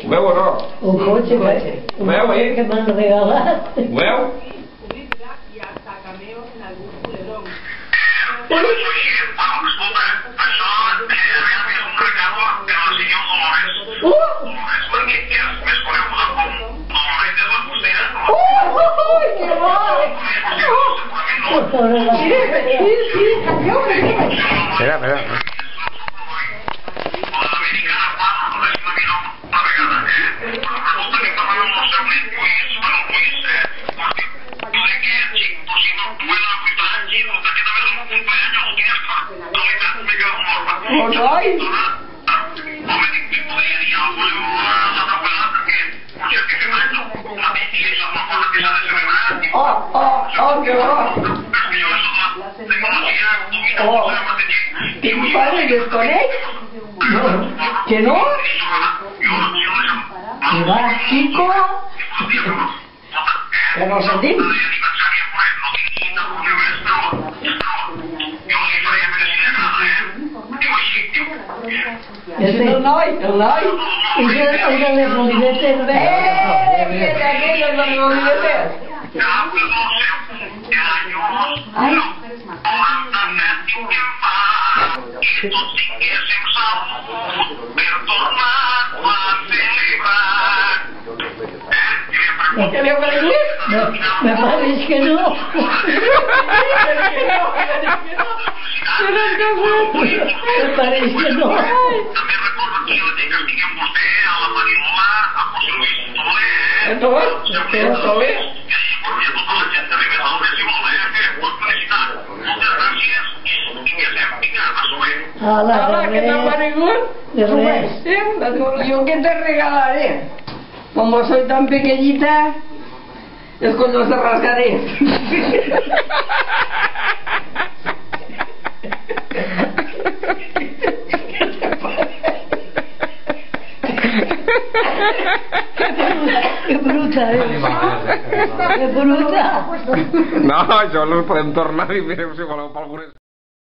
Ho veu o no? Un cotxe Ho veu, que m'han regalat. Ho veu? Y hasta cameos en algún culebrón. Espera, espera. ¿Tu padre desconecta? ¿Que no? ¿Que vas, chico? Que no sentim? El noi. I el de les olivetes. Aquell de les olivetes. Ai. ¿Qué le parece? Me parece que no. Me parece que no. Hola, ¿qué tal, Marigón? De res. Yo qué te regalaré. Como soy tan pequeñita, es cuando te rasgaré. Que bruta, Que bruta. No, això no ho podem tornar i mirem si voleu per algunes...